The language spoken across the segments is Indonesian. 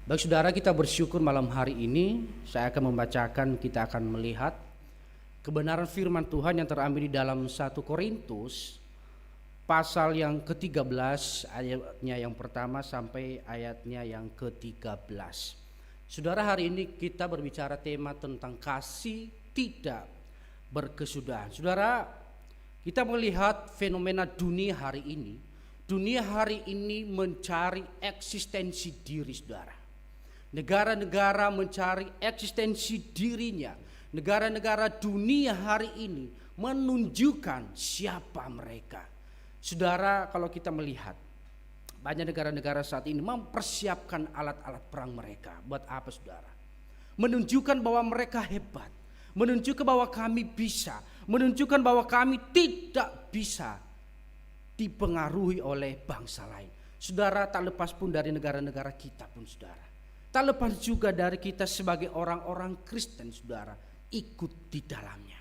Baik saudara, kita bersyukur malam hari ini saya akan membacakan, kita akan melihat kebenaran firman Tuhan yang terambil di dalam 1 Korintus pasal yang ke-13 ayatnya yang pertama sampai ayatnya yang ke-13. Saudara, hari ini kita berbicara tema tentang kasih tidak berkesudahan. Saudara, kita melihat fenomena dunia hari ini. Dunia hari ini mencari eksistensi diri, saudara. Negara-negara mencari eksistensi dirinya. Negara-negara dunia hari ini menunjukkan siapa mereka. Saudara, kalau kita melihat banyak negara-negara saat ini mempersiapkan alat-alat perang mereka. Buat apa, saudara? Menunjukkan bahwa mereka hebat. Menunjukkan bahwa kami bisa. Menunjukkan bahwa kami tidak bisa dipengaruhi oleh bangsa lain. Saudara, tak lepas pun dari negara-negara kita pun, saudara. Tak lepas juga dari kita sebagai orang-orang Kristen, saudara, ikut di dalamnya.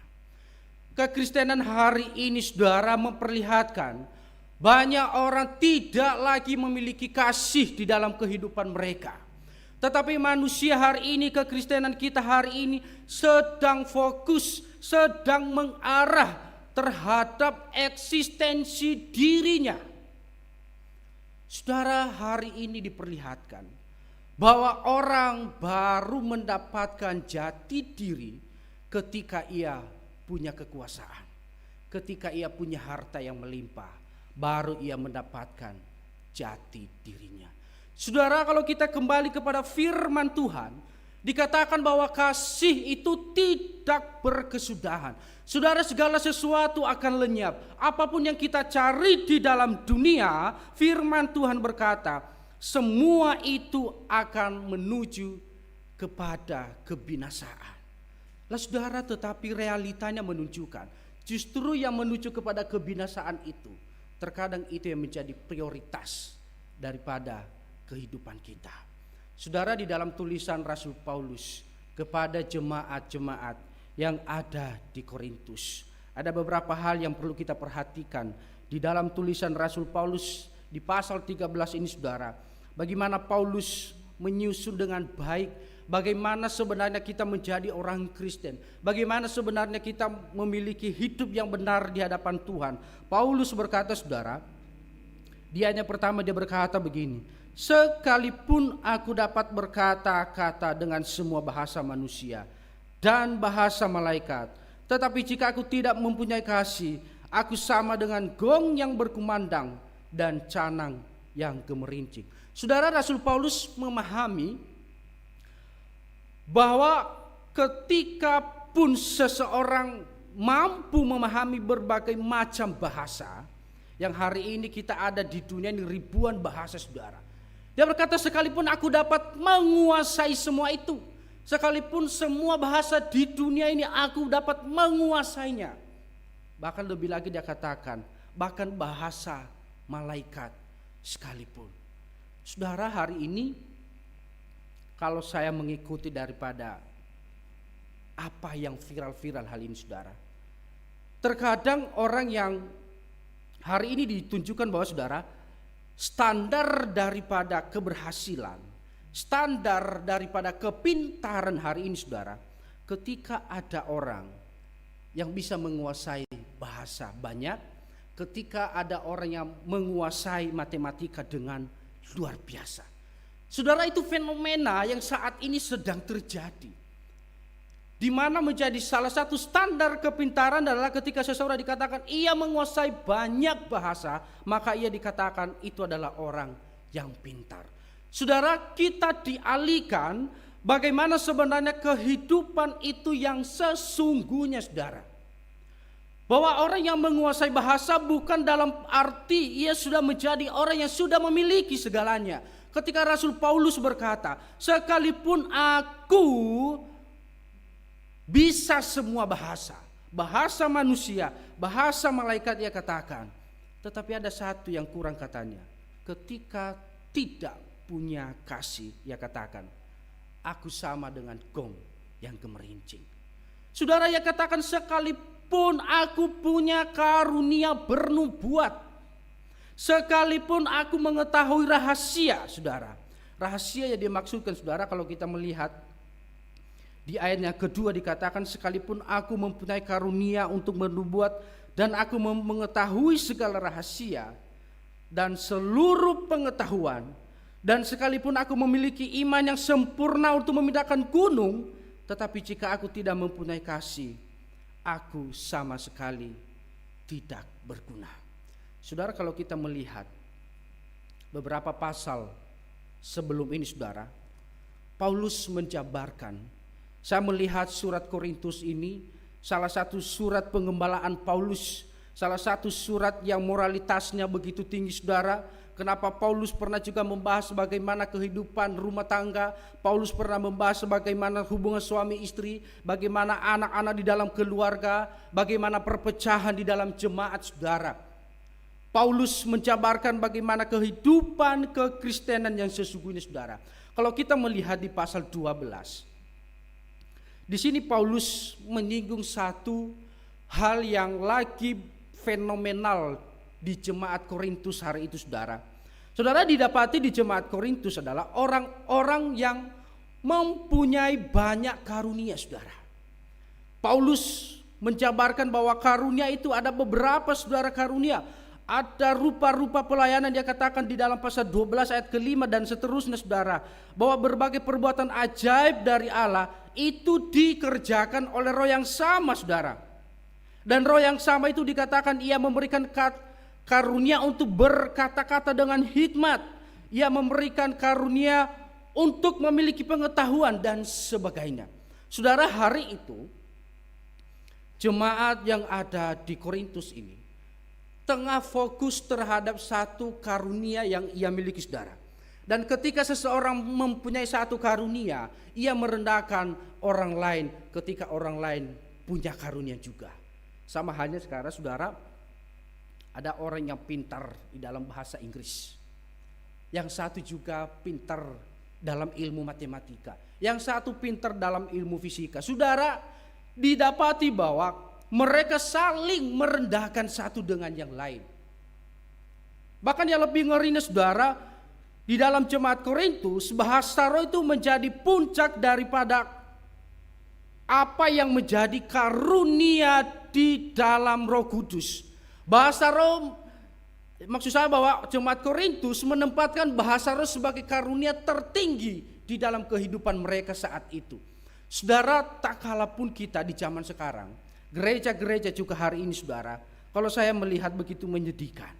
Kekristenan hari ini, saudara, memperlihatkan banyak orang tidak lagi memiliki kasih di dalam kehidupan mereka. Tetapi manusia hari ini, kekristenan kita hari ini sedang fokus, sedang mengarah terhadap eksistensi dirinya. Saudara, hari ini diperlihatkan bahwa orang baru mendapatkan jati diri ketika ia punya kekuasaan, ketika ia punya harta yang melimpah, baru ia mendapatkan jati dirinya. Saudara, kalau kita kembali kepada firman Tuhan, dikatakan bahwa kasih itu tidak berkesudahan. Saudara, segala sesuatu akan lenyap. Apapun yang kita cari di dalam dunia, firman Tuhan berkata, semua itu akan menuju kepada kebinasaan. Lah saudara, tetapi realitanya menunjukkan justru yang menuju kepada kebinasaan itu, terkadang itu yang menjadi prioritas daripada kehidupan kita. Saudara, di dalam tulisan Rasul Paulus kepada jemaat-jemaat yang ada di Korintus, ada beberapa hal yang perlu kita perhatikan di dalam tulisan Rasul Paulus di pasal 13 ini, saudara. Bagaimana Paulus menyusun dengan baik, bagaimana sebenarnya kita menjadi orang Kristen, bagaimana sebenarnya kita memiliki hidup yang benar di hadapan Tuhan. Paulus berkata, saudara, di ayat pertama dia berkata begini, sekalipun aku dapat berkata-kata dengan semua bahasa manusia dan bahasa malaikat, tetapi jika aku tidak mempunyai kasih, aku sama dengan gong yang berkumandang dan canang yang gemerincing. Saudara, Rasul Paulus memahami bahwa ketika pun seseorang mampu memahami berbagai macam bahasa, yang hari ini kita ada di dunia ini ribuan bahasa, saudara. Dia berkata, sekalipun aku dapat menguasai semua itu, sekalipun semua bahasa di dunia ini aku dapat menguasainya, bahkan lebih lagi dia katakan, bahkan bahasa malaikat sekalipun. Saudara, hari ini kalau saya mengikuti daripada apa yang viral-viral hal ini, saudara, terkadang orang yang hari ini ditunjukkan bahwa, saudara, standar daripada keberhasilan, standar daripada kepintaran hari ini, saudara, ketika ada orang yang bisa menguasai bahasa banyak, ketika ada orang yang menguasai matematika dengan luar biasa. Saudara, itu fenomena yang saat ini sedang terjadi, di mana menjadi salah satu standar kepintaran adalah ketika seseorang dikatakan ia menguasai banyak bahasa, maka ia dikatakan itu adalah orang yang pintar. Saudara, kita dialihkan bagaimana sebenarnya kehidupan itu yang sesungguhnya, saudara. Bahwa orang yang menguasai bahasa bukan dalam arti ia sudah menjadi orang yang sudah memiliki segalanya. Ketika Rasul Paulus berkata, sekalipun aku bisa semua bahasa, bahasa manusia, bahasa malaikat, ia katakan, tetapi ada satu yang kurang, katanya. Ketika tidak punya kasih, ia katakan, aku sama dengan gong yang gemerincing. Saudara, ia katakan, sekalipun aku punya karunia bernubuat, sekalipun aku mengetahui rahasia, saudara, Rahasia yang dimaksudkan saudara, kalau kita melihat di ayat yang kedua dikatakan, sekalipun aku mempunyai karunia untuk bernubuat dan aku mengetahui segala rahasia dan seluruh pengetahuan, dan sekalipun aku memiliki iman yang sempurna untuk memindahkan gunung, tetapi jika aku tidak mempunyai kasih, aku sama sekali tidak berguna. Saudara, kalau kita melihat beberapa pasal sebelum ini saudara, Paulus menjabarkan, saya melihat surat Korintus ini salah satu surat pengembalaan Paulus, salah satu surat yang moralitasnya begitu tinggi saudara. Kenapa Paulus pernah juga membahas bagaimana kehidupan rumah tangga, Paulus pernah membahas bagaimana hubungan suami istri, bagaimana anak-anak di dalam keluarga, bagaimana perpecahan di dalam jemaat saudara. Paulus menjabarkan bagaimana kehidupan kekristenan yang sesungguhnya saudara. Kalau kita melihat di pasal 12, di sini Paulus menyinggung satu hal yang lagi fenomenal di jemaat Korintus hari itu saudara. Saudara, didapati di jemaat Korintus adalah orang-orang yang mempunyai banyak karunia saudara. Paulus menjabarkan bahwa karunia itu ada beberapa saudara karunia. Ada rupa-rupa pelayanan, dia katakan di dalam pasal 12 ayat ke-5 dan seterusnya saudara, bahwa berbagai perbuatan ajaib dari Allah itu dikerjakan oleh roh yang sama saudara. Dan roh yang sama itu dikatakan ia memberikan karunia untuk berkata-kata dengan hikmat, ia memberikan karunia untuk memiliki pengetahuan dan sebagainya. Saudara, hari itu jemaat yang ada di Korintus ini tengah fokus terhadap satu karunia yang ia miliki saudara. Dan ketika seseorang mempunyai satu karunia, ia merendahkan orang lain ketika orang lain punya karunia juga. Sama halnya sekarang saudara, ada orang yang pintar di dalam bahasa Inggris, yang satu juga pintar dalam ilmu matematika, yang satu pintar dalam ilmu fisika. Saudara, didapati bahwa mereka saling merendahkan satu dengan yang lain. Bahkan yang lebih ngerinya saudara, di dalam jemaat Korintus, bahasa roh itu menjadi puncak daripada apa yang menjadi karunia di dalam Roh Kudus. Bahasa roh, maksud saya bahwa jemaat Korintus menempatkan bahasa roh sebagai karunia tertinggi di dalam kehidupan mereka saat itu. Saudara, tak kalah pun kita di zaman sekarang, gereja-gereja juga hari ini saudara, kalau saya melihat begitu menyedihkan.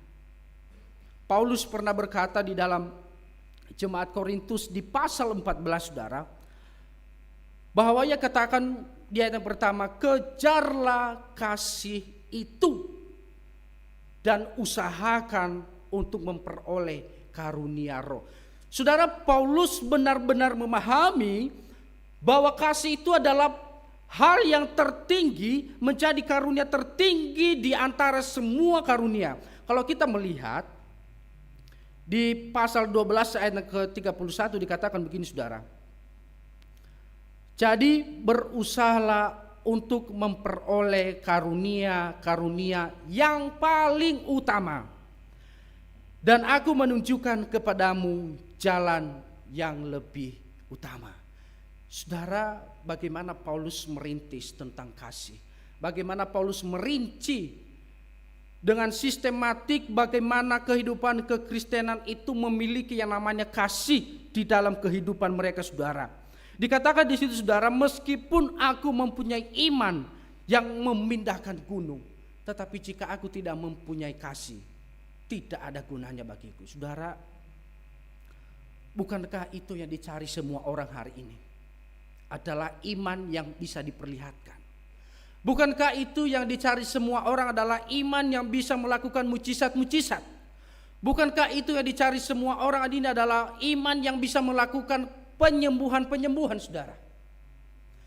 Paulus pernah berkata di dalam jemaat Korintus di pasal 14 saudara, bahwa ia katakan di ayat yang pertama, kejarlah kasih itu dan usahakan untuk memperoleh karunia roh. Saudara, Paulus benar-benar memahami bahwa kasih itu adalah hal yang tertinggi, menjadi karunia tertinggi di antara semua karunia. Kalau kita melihat di pasal 12 ayat ke-31 dikatakan begini saudara. Jadi berusahalah untuk memperoleh karunia-karunia yang paling utama. Dan aku menunjukkan kepadamu jalan yang lebih utama. Saudara, bagaimana Paulus merintis tentang kasih. Bagaimana Paulus merinci dengan sistematik bagaimana kehidupan kekristenan itu memiliki yang namanya kasih di dalam kehidupan mereka saudara. Dikatakan di situ saudara, meskipun aku mempunyai iman yang memindahkan gunung, tetapi jika aku tidak mempunyai kasih, tidak ada gunanya bagiku. Saudara, bukankah itu yang dicari semua orang hari ini? Adalah iman yang bisa diperlihatkan. Bukankah itu yang dicari semua orang adalah iman yang bisa melakukan mujizat-mujizat? Bukankah itu yang dicari semua orang ini adalah iman yang bisa melakukan penyembuhan-penyembuhan saudara?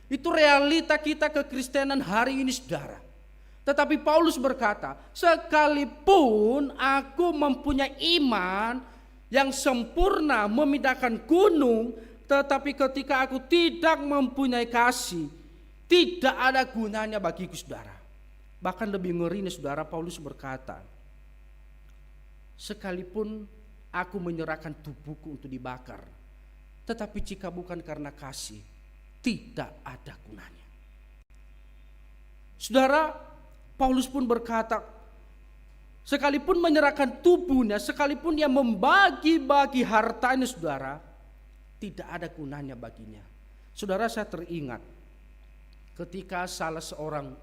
Itu realita kita kekristenan hari ini saudara. Tetapi Paulus berkata, sekalipun aku mempunyai iman yang sempurna memindahkan gunung, tetapi ketika aku tidak mempunyai kasih, tidak ada gunanya bagiku saudara. Bahkan lebih ngerinya saudara, Paulus berkata, sekalipun aku menyerahkan tubuhku untuk dibakar, Tetapi jika bukan karena kasih, tidak ada gunanya. Saudara, Paulus pun berkata, sekalipun menyerahkan tubuhnya, sekalipun dia membagi-bagi hartanya, saudara, tidak ada gunanya baginya. Saudara, saya teringat ketika salah seorang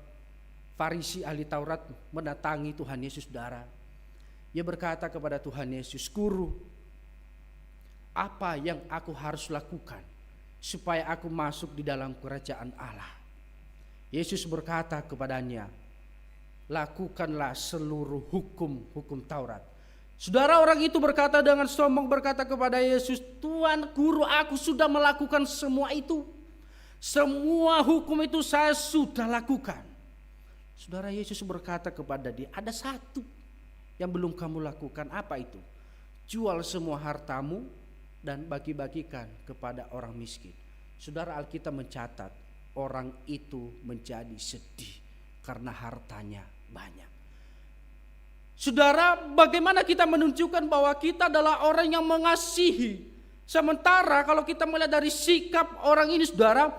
Farisi ahli Taurat mendatangi Tuhan Yesus, saudara. Ia berkata kepada Tuhan Yesus, "Guru, apa yang aku harus lakukan supaya aku masuk di dalam kerajaan Allah?" Yesus berkata kepadanya, "Lakukanlah seluruh hukum Taurat." Saudara, orang itu berkata dengan sombong, berkata kepada Yesus, "Tuhan Guru, aku sudah melakukan semua itu. Semua hukum itu saya sudah lakukan." Saudara, Yesus berkata kepada dia, "Ada satu yang belum kamu lakukan." Apa itu? Jual semua hartamu dan bagi-bagikan kepada orang miskin. Saudara, Alkitab mencatat orang itu menjadi sedih karena hartanya banyak. Saudara, bagaimana kita menunjukkan bahwa kita adalah orang yang mengasihi? Sementara kalau kita melihat dari sikap orang ini, saudara,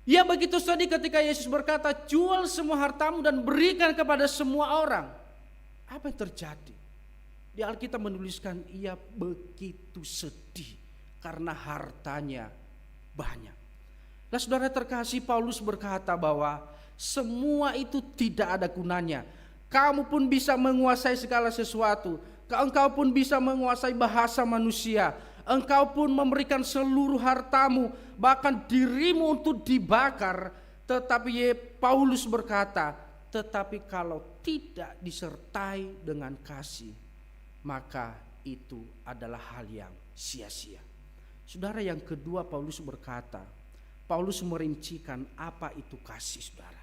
ia begitu sedih ketika Yesus berkata, "Jual semua hartamu dan berikan kepada semua orang." Apa yang terjadi? Di Alkitab menuliskan ia begitu sedih karena hartanya banyak. Nah, saudara terkasih, Paulus berkata bahwa semua itu tidak ada gunanya. Kamu pun bisa menguasai segala sesuatu. Engkau pun bisa menguasai bahasa manusia. Engkau pun memberikan seluruh hartamu, bahkan dirimu untuk dibakar. Tetapi Paulus berkata, tetapi kalau tidak disertai dengan kasih, maka itu adalah hal yang sia-sia. Saudara, yang kedua Paulus berkata, Paulus merincikan apa itu kasih, saudara.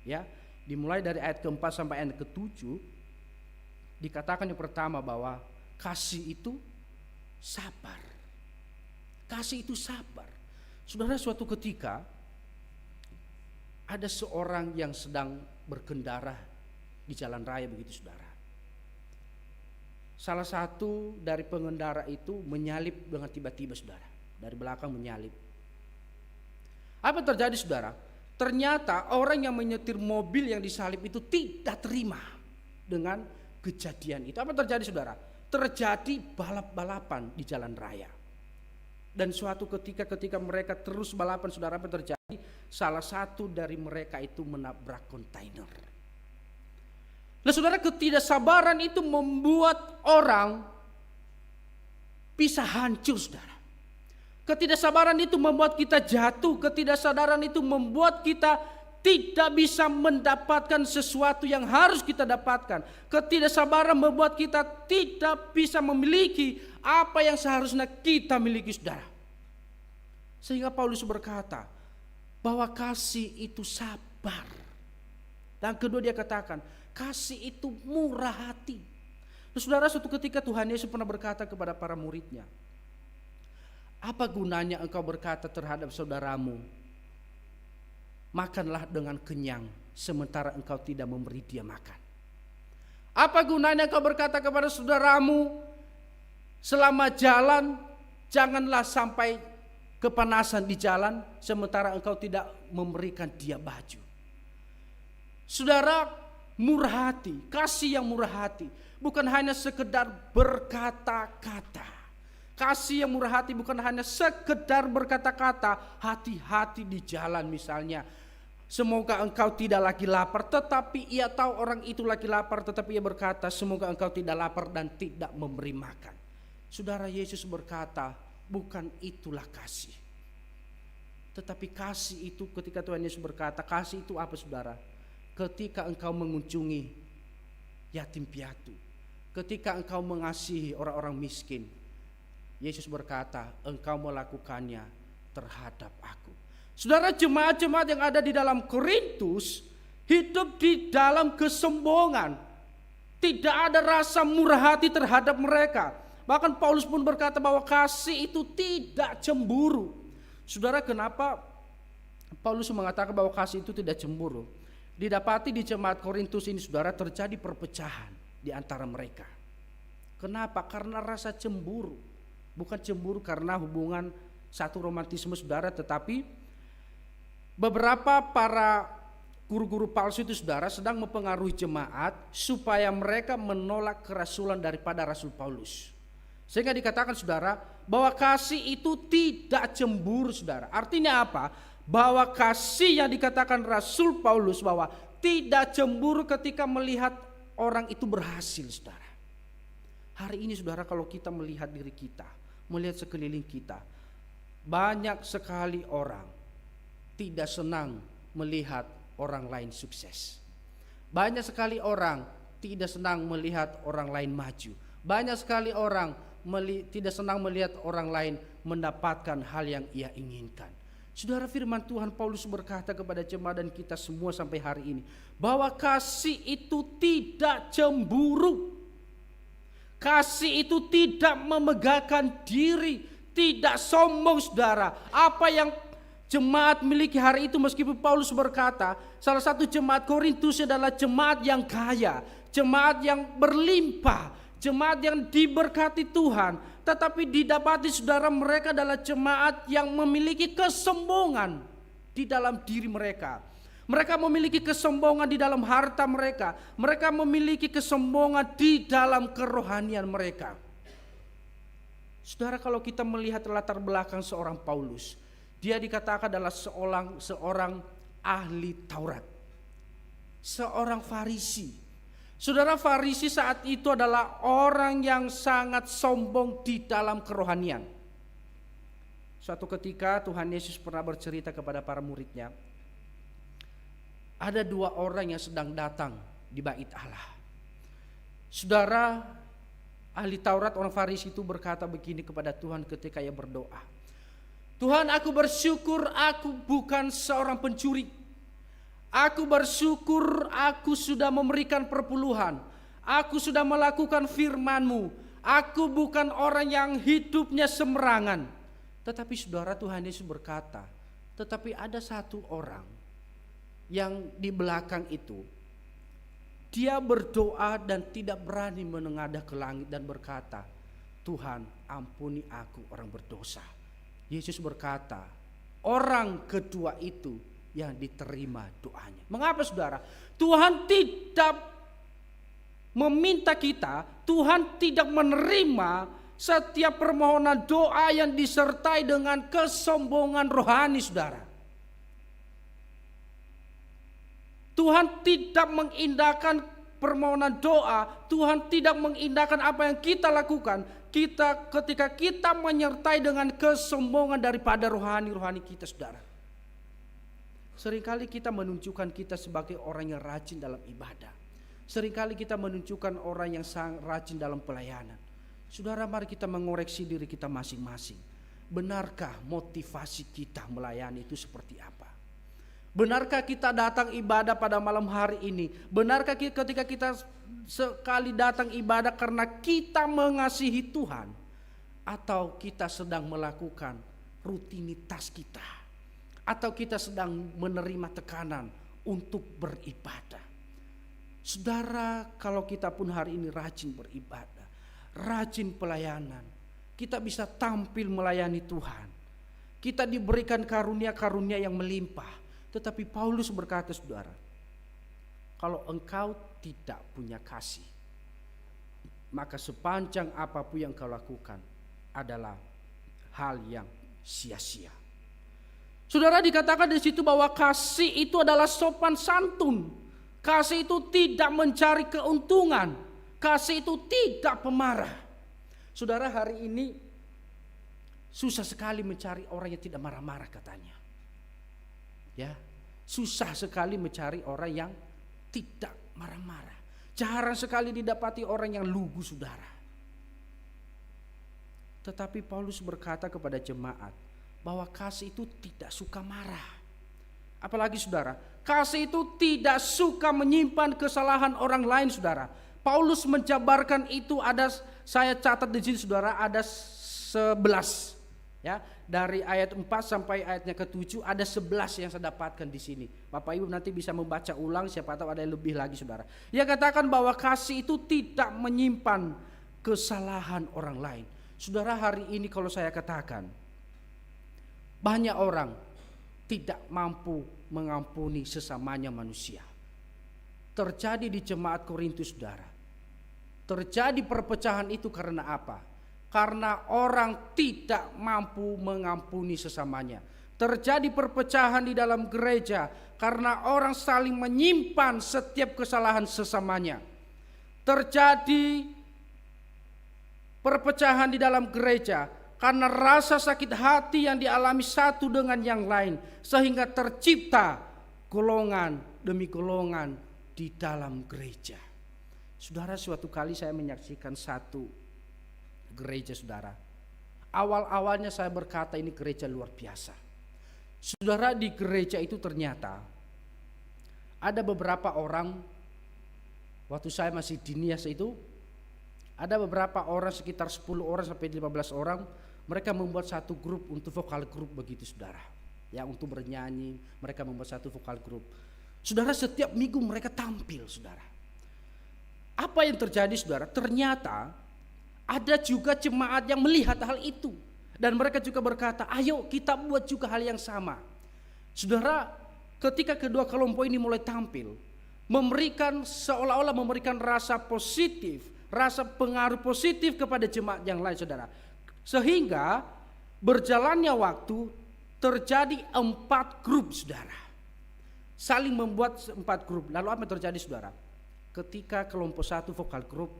Ya, dimulai dari ayat keempat sampai ayat ke-7, dikatakan yang pertama bahwa kasih itu sabar. Kasih itu sabar. Saudara, suatu ketika ada seorang yang sedang berkendara di jalan raya, begitu saudara. Salah satu dari pengendara itu menyalip dengan tiba-tiba, saudara. Dari belakang menyalip. Apa yang terjadi, saudara? Ternyata orang yang menyetir mobil yang disalip itu tidak terima dengan kejadian itu. Apa yang terjadi, saudara? Terjadi balap-balapan di jalan raya. Dan suatu ketika mereka terus balapan, saudara, apa terjadi? Salah satu dari mereka itu menabrak kontainer. Nah, saudara, ketidaksabaran itu membuat orang bisa hancur, saudara. Ketidaksabaran itu membuat kita jatuh. Ketidaksabaran itu membuat kita tidak bisa mendapatkan sesuatu yang harus kita dapatkan. Ketidaksabaran membuat kita tidak bisa memiliki apa yang seharusnya kita miliki, saudara. Sehingga Paulus berkata bahwa kasih itu sabar. Dan kedua dia katakan, kasih itu murah hati. Nah, saudara, suatu ketika Tuhan Yesus pernah berkata kepada para muridnya, "Apa gunanya engkau berkata terhadap saudaramu, makanlah dengan kenyang, sementara engkau tidak memberi dia makan? Apa gunanya engkau berkata kepada saudaramu, selama jalan janganlah sampai kepanasan di jalan, sementara engkau tidak memberikan dia baju?" Saudara, murah hati, kasih yang murah hati bukan hanya sekedar berkata-kata. Kasih yang murah hati bukan hanya sekedar berkata-kata, hati-hati di jalan misalnya. Semoga engkau tidak lagi lapar, tetapi ia tahu orang itu lagi lapar, tetapi ia berkata, semoga engkau tidak lapar dan tidak memberi makan. Saudara, Yesus berkata, bukan itulah kasih. Tetapi kasih itu, ketika Tuhan Yesus berkata, kasih itu apa, saudara? Ketika engkau mengunjungi yatim piatu, ketika engkau mengasihi orang-orang miskin, Yesus berkata, engkau melakukannya terhadap aku. Saudara, jemaat-jemaat yang ada di dalam Korintus hidup di dalam kesombongan. Tidak ada rasa murah hati terhadap mereka. Bahkan Paulus pun berkata bahwa kasih itu tidak cemburu. Saudara, kenapa Paulus mengatakan bahwa kasih itu tidak cemburu? Didapati di jemaat Korintus ini, saudara, terjadi perpecahan di antara mereka. Kenapa? Karena rasa cemburu. Bukan cemburu karena hubungan satu romantisme saudara, tetapi beberapa para guru-guru palsu itu saudara sedang mempengaruhi jemaat supaya mereka menolak kerasulan daripada Rasul Paulus. Sehingga dikatakan saudara bahwa kasih itu tidak cemburu saudara. Artinya apa? Bahwa kasih yang dikatakan Rasul Paulus bahwa tidak cemburu ketika melihat orang itu berhasil saudara. Hari ini saudara kalau kita melihat diri kita, melihat sekeliling kita, banyak sekali orang tidak senang melihat orang lain sukses. Banyak sekali orang tidak senang melihat orang lain maju. Banyak sekali orang tidak senang melihat orang lain mendapatkan hal yang ia inginkan. Saudara, firman Tuhan Paulus berkata kepada jemaat dan kita semua sampai hari ini bahwa kasih itu tidak cemburu. Kasih itu tidak memegahkan diri, tidak sombong saudara. Apa yang jemaat miliki hari itu, meskipun Paulus berkata salah satu jemaat Korintus adalah jemaat yang kaya, jemaat yang berlimpah, jemaat yang diberkati Tuhan, tetapi didapati saudara mereka adalah jemaat yang memiliki kesombongan di dalam diri mereka. Mereka memiliki kesombongan di dalam harta mereka. Mereka memiliki kesombongan di dalam kerohanian mereka. Saudara, kalau kita melihat latar belakang seorang Paulus, dia dikatakan adalah seorang ahli Taurat, seorang Farisi. Saudara, Farisi saat itu adalah orang yang sangat sombong di dalam kerohanian. Suatu ketika Tuhan Yesus pernah bercerita kepada para muridnya, ada dua orang yang sedang datang di bait Allah. Saudara, ahli Taurat orang Farisi itu berkata begini kepada Tuhan ketika ia berdoa, Tuhan, aku bersyukur aku bukan seorang pencuri. Aku bersyukur aku sudah memberikan perpuluhan. Aku sudah melakukan firman-Mu. Aku bukan orang yang hidupnya semerangan. Tetapi saudara, Tuhan Yesus berkata, tetapi ada satu orang yang di belakang itu, dia berdoa dan tidak berani menengadah ke langit dan berkata, Tuhan, ampuni aku orang berdosa. Yesus berkata, orang kedua itu yang diterima doanya. Mengapa saudara? Tuhan tidak meminta kita, Tuhan tidak menerima setiap permohonan doa yang disertai dengan kesombongan rohani saudara. Tuhan tidak mengindahkan permohonan doa, Tuhan tidak mengindahkan apa yang kita lakukan. Ketika kita menyertai dengan kesombongan daripada rohani kita saudara. Seringkali kita menunjukkan kita sebagai orang yang rajin dalam ibadah. Seringkali kita menunjukkan orang yang sangat rajin dalam pelayanan. Saudara, mari kita mengoreksi diri kita masing-masing. Benarkah motivasi kita melayani itu seperti apa? Benarkah kita datang ibadah pada malam hari ini? Benarkah ketika kita sekali datang ibadah karena kita mengasihi Tuhan? Atau kita sedang melakukan rutinitas kita? Atau kita sedang menerima tekanan untuk beribadah? Saudara, kalau kita pun hari ini rajin beribadah, rajin pelayanan, kita bisa tampil melayani Tuhan. Kita diberikan karunia-karunia yang melimpah. Tetapi Paulus berkata saudara, kalau engkau tidak punya kasih, maka sepanjang apapun yang kau lakukan adalah hal yang sia-sia. Saudara, dikatakan di situ bahwa kasih itu adalah sopan santun. Kasih itu tidak mencari keuntungan. Kasih itu tidak pemarah. Saudara, hari ini susah sekali mencari orang yang tidak marah-marah katanya. Ya, susah sekali mencari orang yang tidak marah-marah. Jarang sekali didapati orang yang lugu saudara. Tetapi Paulus berkata kepada jemaat bahwa kasih itu tidak suka marah. Apalagi saudara, kasih itu tidak suka menyimpan kesalahan orang lain saudara. Paulus menjabarkan itu ada, saya catat di sini saudara, ada 11. Ya, dari ayat 4 sampai ayatnya ke-7 ada 11 yang saya dapatkan di sini. Bapak Ibu nanti bisa membaca ulang, siapa tahu ada yang lebih lagi saudara. Ia katakan bahwa kasih itu tidak menyimpan kesalahan orang lain. Saudara, hari ini kalau saya katakan, banyak orang tidak mampu mengampuni sesamanya manusia. Terjadi di jemaat Korintus, saudara. Terjadi perpecahan itu karena apa? Karena orang tidak mampu mengampuni sesamanya. Terjadi perpecahan di dalam gereja karena orang saling menyimpan setiap kesalahan sesamanya. Terjadi perpecahan di dalam gereja karena rasa sakit hati yang dialami satu dengan yang lain, sehingga tercipta golongan demi golongan di dalam gereja. Saudara, suatu kali saya menyaksikan satu gereja, saudara. Awal-awalnya saya berkata ini gereja luar biasa. Saudara, di gereja itu ternyata ada beberapa orang, waktu saya masih di Nias itu, ada beberapa orang sekitar 10 orang sampai 15 orang, mereka membuat satu grup untuk vokal grup begitu, saudara. Ya, untuk bernyanyi, mereka membuat satu vokal grup. Saudara, setiap minggu mereka tampil, saudara. Apa yang terjadi, saudara? Ternyata ada juga jemaat yang melihat hal itu. Dan mereka juga berkata, ayo kita buat juga hal yang sama. Saudara, ketika kedua kelompok ini mulai tampil, memberikan seolah-olah memberikan rasa positif, rasa pengaruh positif kepada jemaat yang lain, saudara. Sehingga berjalannya waktu terjadi 4 grup, saudara. Saling membuat 4 grup. Lalu apa yang terjadi, saudara? Ketika kelompok satu vokal grup,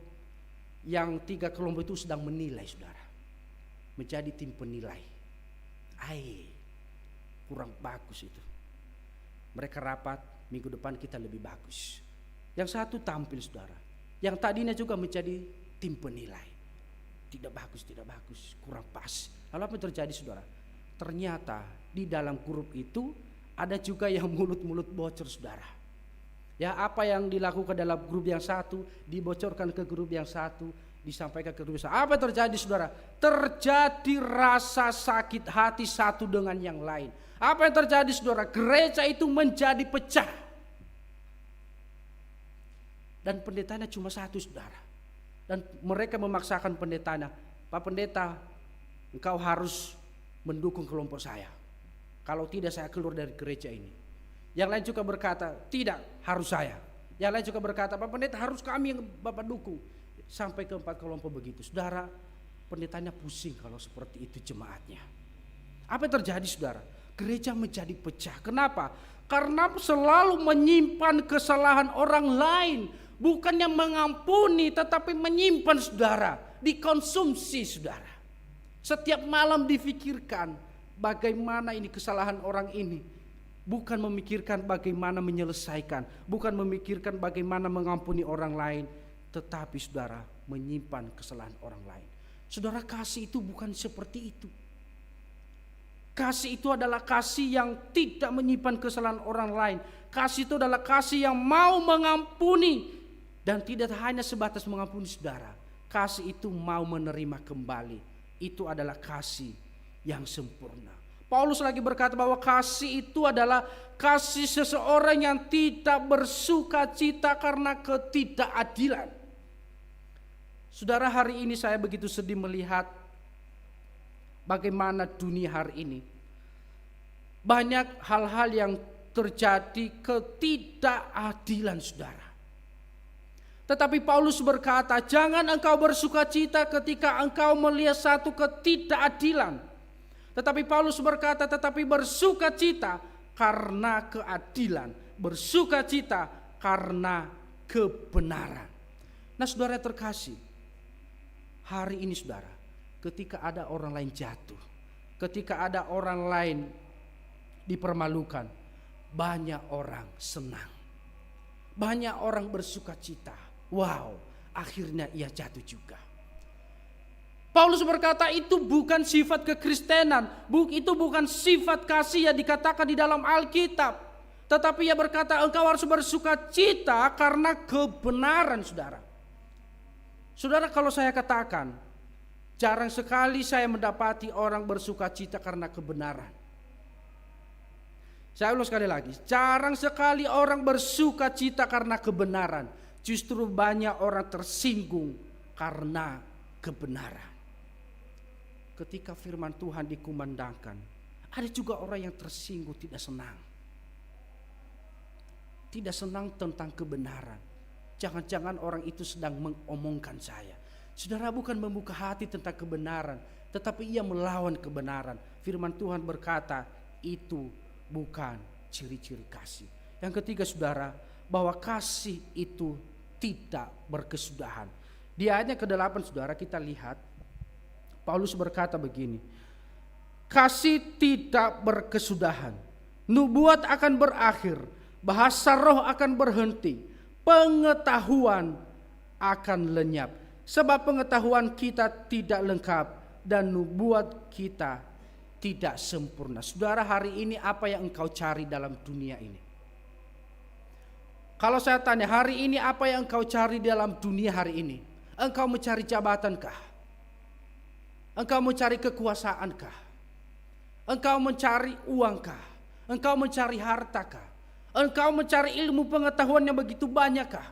yang 3 kelompok itu sedang menilai, saudara. Menjadi tim penilai. Kurang bagus itu. Mereka rapat, minggu depan kita lebih bagus. Yang satu tampil, saudara. Yang tadinya juga menjadi tim penilai. Tidak bagus, kurang pas. Lalu apa yang terjadi, saudara? Ternyata di dalam grup itu ada juga yang mulut-mulut bocor, saudara. Ya, apa yang dilakukan dalam grup yang satu dibocorkan ke grup yang satu, disampaikan ke grup yang satu. Apa yang terjadi, saudara? Terjadi rasa sakit hati satu dengan yang lain. Apa yang terjadi, saudara? Gereja itu menjadi pecah. Dan pendetanya cuma satu, saudara. Dan mereka memaksakan pendetanya, Pak Pendeta, engkau harus mendukung kelompok saya. Kalau tidak saya keluar dari gereja ini. Yang lain juga berkata, tidak, harus saya. Yang lain juga berkata, Pak Pendeta, harus kami yang Bapak dukung. Sampai ke 4 kelompok begitu. Saudara, pendetanya pusing kalau seperti itu jemaatnya. Apa yang terjadi, saudara? Gereja menjadi pecah. Kenapa? Karena selalu menyimpan kesalahan orang lain. Bukannya mengampuni, tetapi menyimpan, saudara. Dikonsumsi, saudara. Setiap malam difikirkan bagaimana ini kesalahan orang ini. Bukan memikirkan bagaimana menyelesaikan, bukan memikirkan bagaimana mengampuni orang lain, tetapi saudara menyimpan kesalahan orang lain. Saudara, kasih itu bukan seperti itu. Kasih itu adalah kasih yang tidak menyimpan kesalahan orang lain. Kasih itu adalah kasih yang mau mengampuni, dan tidak hanya sebatas mengampuni, saudara. Kasih itu mau menerima kembali. Itu adalah kasih yang sempurna. Paulus lagi berkata bahwa kasih itu adalah kasih seseorang yang tidak bersuka cita karena ketidakadilan. Saudara, hari ini saya begitu sedih melihat bagaimana dunia hari ini. Banyak hal-hal yang terjadi ketidakadilan, saudara. Tetapi Paulus berkata, jangan engkau bersuka cita ketika engkau melihat satu ketidakadilan. Tetapi Paulus berkata, tetapi bersuka cita karena keadilan, bersuka cita karena kebenaran. Nah, saudara terkasih, hari ini, saudara, ketika ada orang lain jatuh, ketika ada orang lain dipermalukan, banyak orang senang, banyak orang bersuka cita. Wow, akhirnya ia jatuh juga. Paulus berkata itu bukan sifat kekristenan, itu bukan sifat kasih yang dikatakan di dalam Alkitab. Tetapi ia berkata engkau harus bersuka cita karena kebenaran, saudara. Saudara, kalau saya katakan, jarang sekali saya mendapati orang bersuka cita karena kebenaran. Saya ulang sekali lagi, jarang sekali orang bersuka cita karena kebenaran. Justru banyak orang tersinggung karena kebenaran. ketika firman Tuhan dikumandangkan, ada juga orang yang tersinggung, tidak senang. Tidak senang tentang kebenaran. Jangan-jangan orang itu sedang mengomongkan saya. Saudara, bukan membuka hati tentang kebenaran, tetapi ia melawan kebenaran. Firman Tuhan berkata, itu bukan ciri-ciri kasih. Yang ketiga, saudara, bahwa kasih itu tidak berkesudahan. Di ayatnya ke-8, saudara, kita lihat Paulus berkata begini, kasih tidak berkesudahan, nubuat akan berakhir, bahasa roh akan berhenti, pengetahuan akan lenyap. Sebab pengetahuan kita tidak lengkap dan nubuat kita tidak sempurna. Saudara, hari ini apa yang engkau cari dalam dunia ini? Kalau saya tanya, hari ini apa yang engkau cari dalam dunia hari ini? Engkau mencari jabatankah? Engkau mencari kekuasaankah? Engkau mencari uangkah? Engkau mencari hartakah? Engkau mencari ilmu pengetahuan yang begitu banyakkah?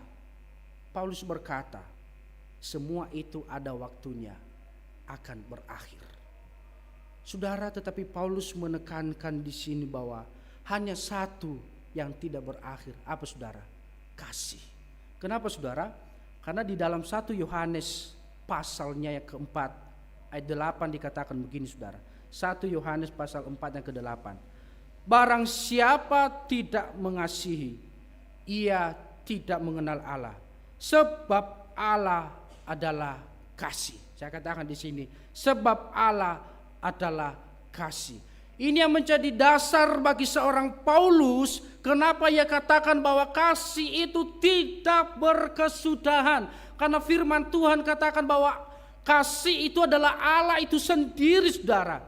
Paulus berkata, semua itu ada waktunya akan berakhir. Saudara, tetapi Paulus menekankan di sini bahwa hanya satu yang tidak berakhir. Apa, saudara? Kasih. Kenapa, saudara? Karena di dalam 1 Yohanes pasalnya yang keempat ayat 8 dikatakan begini, saudara. 1 Yohanes pasal 4 yang ke-8. Barang siapa tidak mengasihi, ia tidak mengenal Allah. Sebab Allah adalah kasih. Saya katakan di sini, sebab Allah adalah kasih. Ini yang menjadi dasar bagi seorang Paulus, kenapa ia katakan bahwa kasih itu tidak berkesudahan. Karena firman Tuhan katakan bahwa kasih itu adalah Allah itu sendiri, saudara,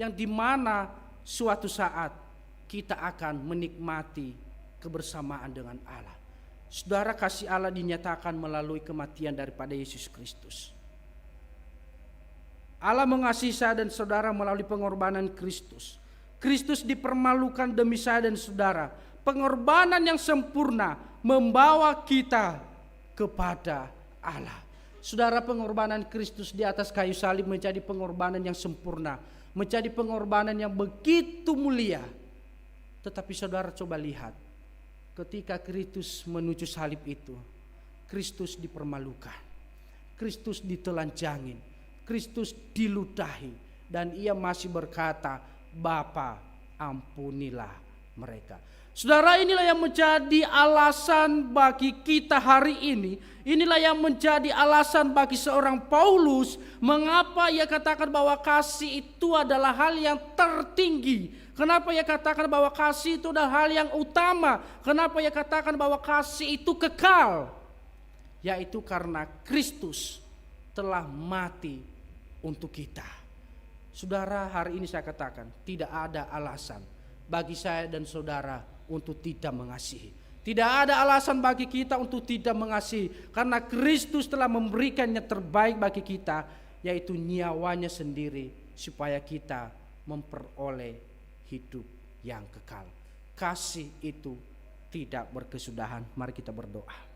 yang dimana suatu saat kita akan menikmati kebersamaan dengan Allah. Saudara, kasih Allah dinyatakan melalui kematian daripada Yesus Kristus. Allah mengasihi saya dan saudara melalui pengorbanan Kristus. Kristus dipermalukan demi saya dan saudara. Pengorbanan yang sempurna membawa kita kepada Allah. Saudara, pengorbanan Kristus di atas kayu salib menjadi pengorbanan yang sempurna, menjadi pengorbanan yang begitu mulia. Tetapi saudara, coba lihat, ketika Kristus menuju salib itu, Kristus dipermalukan, Kristus ditelanjangin, Kristus diludahi, dan ia masih berkata, Bapa, ampunilah mereka. Saudara, inilah yang menjadi alasan bagi kita hari ini. Inilah yang menjadi alasan bagi seorang Paulus mengapa ia katakan bahwa kasih itu adalah hal yang tertinggi. Kenapa ia katakan bahwa kasih itu adalah hal yang utama? Kenapa ia katakan bahwa kasih itu kekal? Yaitu karena Kristus telah mati untuk kita. Saudara, hari ini saya katakan tidak ada alasan bagi saya dan saudara untuk tidak mengasihi. Tidak ada alasan bagi kita untuk tidak mengasihi, karena Kristus telah memberikan yang terbaik bagi kita, yaitu nyawanya sendiri, supaya kita memperoleh hidup yang kekal. Kasih itu tidak berkesudahan. Mari kita berdoa.